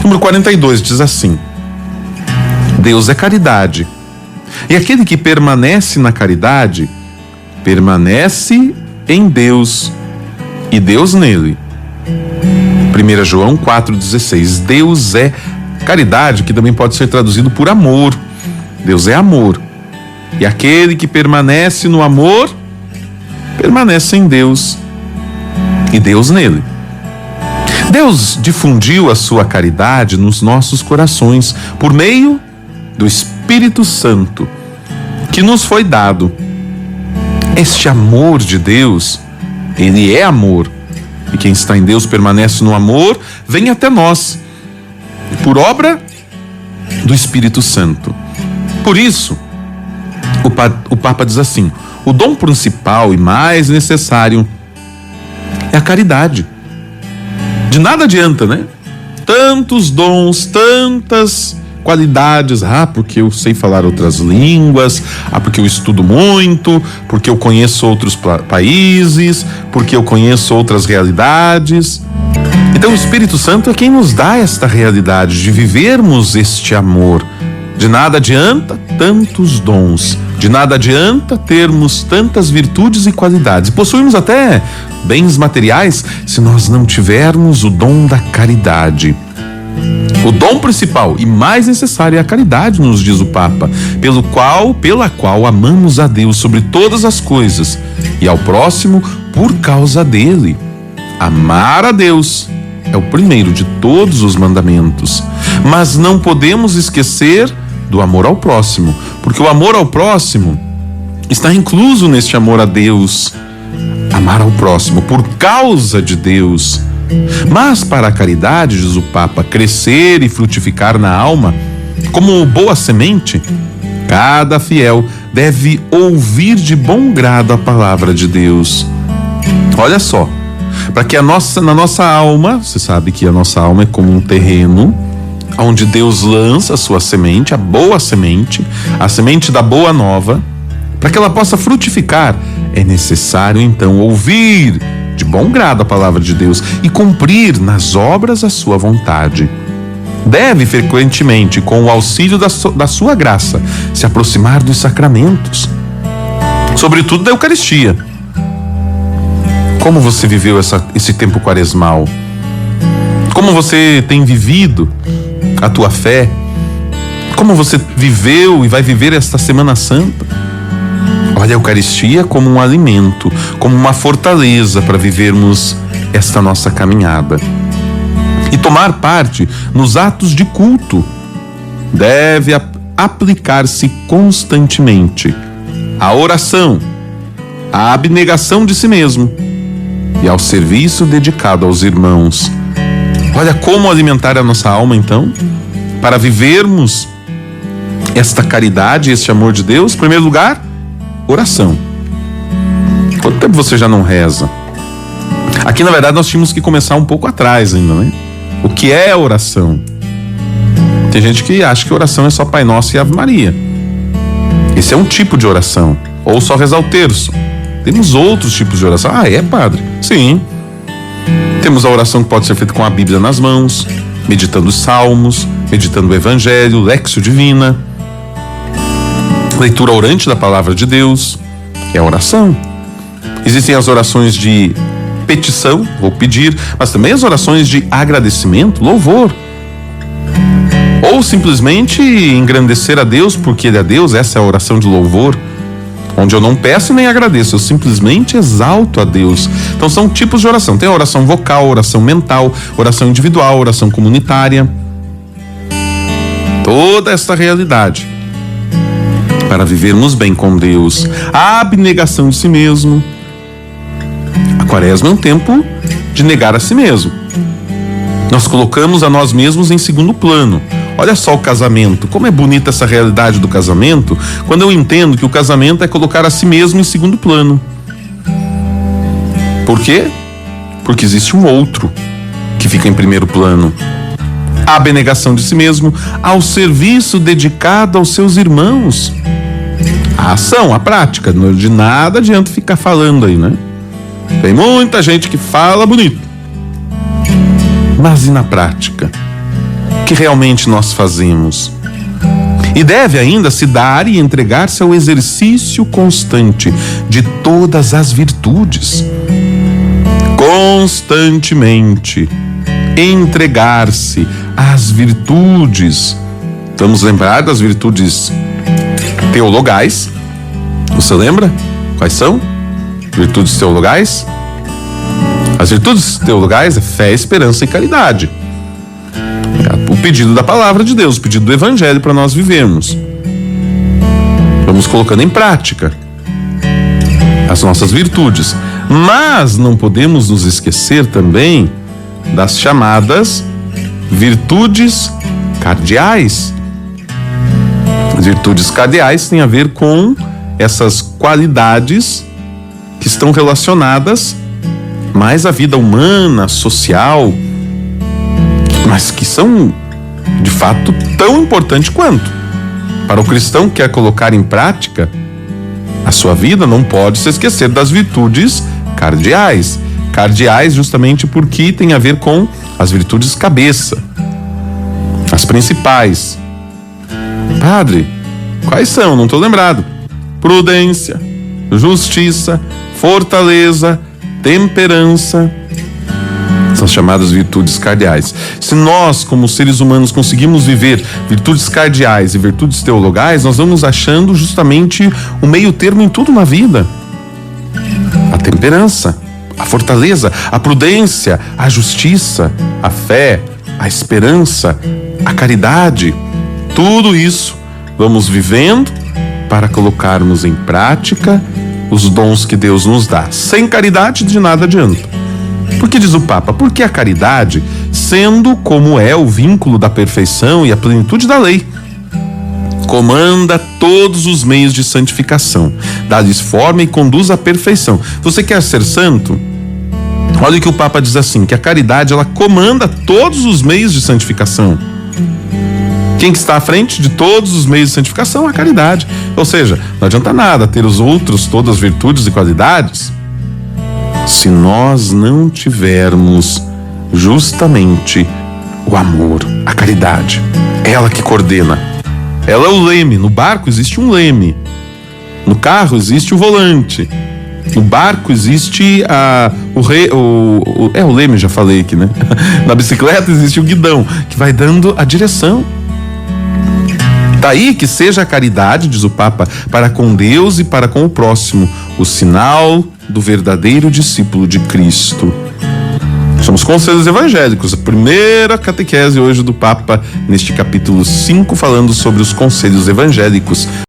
Número 42 diz assim: Deus é caridade, e aquele que permanece na caridade, permanece em Deus e Deus nele. 1 João 4,16. Deus é caridade, que também pode ser traduzido por amor. Deus é amor. E aquele que permanece no amor, permanece em Deus e Deus nele. Deus difundiu a sua caridade nos nossos corações por meio do Espírito Santo que nos foi dado. Este amor de Deus, ele é amor. E quem está em Deus permanece no amor, vem até nós, por obra do Espírito Santo. Por isso, o Papa diz assim: o dom principal e mais necessário é a caridade. De nada adianta, né? Tantos dons, tantas qualidades. Porque eu sei falar outras línguas, porque eu estudo muito, porque eu conheço outros países, porque eu conheço outras realidades. Então o Espírito Santo é quem nos dá esta realidade de vivermos este amor. De nada adianta tantos dons, de nada adianta termos tantas virtudes e qualidades, possuímos até bens materiais, se nós não tivermos o dom da caridade. O dom principal e mais necessário é a caridade, nos diz o Papa, pela qual amamos a Deus sobre todas as coisas e ao próximo por causa dele. Amar a Deus é o primeiro de todos os mandamentos, mas não podemos esquecer do amor ao próximo, porque o amor ao próximo está incluso neste amor a Deus. Amar ao próximo por causa de Deus. Mas para a caridade, diz o Papa, crescer e frutificar na alma, como boa semente, cada fiel deve ouvir de bom grado a palavra de Deus. Olha só, para que na nossa alma, você sabe que a nossa alma é como um terreno onde Deus lança a sua semente, a boa semente, a semente da boa nova. Para que ela possa frutificar, é necessário então ouvir de bom grado a palavra de Deus e cumprir nas obras a sua vontade. Deve frequentemente, com o auxílio da sua graça, se aproximar dos sacramentos, sobretudo da Eucaristia. Como você viveu esse tempo quaresmal? Como você tem vivido a tua fé? Como você viveu e vai viver esta Semana Santa? Olha a Eucaristia como um alimento, como uma fortaleza para vivermos esta nossa caminhada. E tomar parte nos atos de culto deve aplicar-se constantemente à oração, à abnegação de si mesmo e ao serviço dedicado aos irmãos. Olha como alimentar a nossa alma, então, para vivermos esta caridade, este amor de Deus. Em primeiro lugar, oração. Quanto tempo você já não reza? Aqui, na verdade, nós tínhamos que começar um pouco atrás ainda, né? O que é oração? Tem gente que acha que oração é só Pai Nosso e Ave Maria. Esse é um tipo de oração. Ou só rezar o terço. Temos outros tipos de oração. É, padre? Sim. Temos a oração que pode ser feita com a Bíblia nas mãos, meditando os salmos, meditando o Evangelho, Lexio Divina, leitura orante da palavra de Deus, é a oração. Existem as orações de petição, vou pedir, mas também as orações de agradecimento, louvor. Ou simplesmente engrandecer a Deus porque Ele é Deus, essa é a oração de louvor, onde eu não peço nem agradeço, eu simplesmente exalto a Deus. Então são tipos de oração. Tem a oração vocal, oração mental, oração individual, oração comunitária. Toda esta realidade para vivermos bem com Deus. A abnegação de si mesmo. A Quaresma é um tempo de negar a si mesmo. Nós colocamos a nós mesmos em segundo plano. Olha só o casamento, como é bonita essa realidade do casamento, quando eu entendo que o casamento é colocar a si mesmo em segundo plano. Por quê? Porque existe um outro que fica em primeiro plano. A abnegação de si mesmo, ao serviço dedicado aos seus irmãos. A ação, a prática, de nada adianta ficar falando aí, né? Tem muita gente que fala bonito, mas e na prática? que realmente nós fazemos. E deve ainda se dar e entregar-se ao exercício constante de todas as virtudes. Constantemente entregar-se às virtudes. Vamos lembrar das virtudes teologais. Você lembra? Quais são? Virtudes teologais? As virtudes teologais é fé, esperança e caridade. É o pedido da palavra de Deus, o pedido do evangelho para nós vivermos. Vamos colocando em prática as nossas virtudes. Mas não podemos nos esquecer também das chamadas virtudes cardeais. As virtudes cardeais têm a ver com essas qualidades que estão relacionadas mais à vida humana, social, mas que são de fato tão importantes quanto. Para o cristão que quer colocar em prática a sua vida, não pode se esquecer das virtudes cardeais. Cardeais justamente porque tem a ver com as virtudes cabeça, as principais. Padre, quais são? Não estou lembrado. Prudência, justiça, fortaleza, temperança. São chamadas virtudes cardeais. Se nós, como seres humanos, conseguimos viver virtudes cardeais e virtudes teologais, nós vamos achando justamente o meio termo em tudo na vida. A temperança, a fortaleza, a prudência, a justiça, a fé, a esperança, a caridade. Tudo isso vamos vivendo para colocarmos em prática os dons que Deus nos dá. Sem caridade, de nada adianta. Porque diz o Papa, porque a caridade, sendo como é o vínculo da perfeição e a plenitude da lei, comanda todos os meios de santificação, dá-lhes forma e conduz à perfeição. Você quer ser santo? Olha o que o Papa diz assim, que a caridade, ela comanda todos os meios de santificação. Quem que está à frente de todos os meios de santificação? A caridade. Ou seja, não adianta nada ter os outros, todas as virtudes e qualidades, se nós não tivermos justamente o amor, a caridade. Ela que coordena. Ela é o leme. No barco existe um leme. No carro existe o volante. No barco existe o leme, já falei aqui, né? Na bicicleta existe o guidão, que vai dando a direção. Daí que seja a caridade, diz o Papa, para com Deus e para com o próximo, o sinal do verdadeiro discípulo de Cristo. Somos conselhos evangélicos, a primeira catequese hoje do Papa, neste capítulo 5, falando sobre os conselhos evangélicos.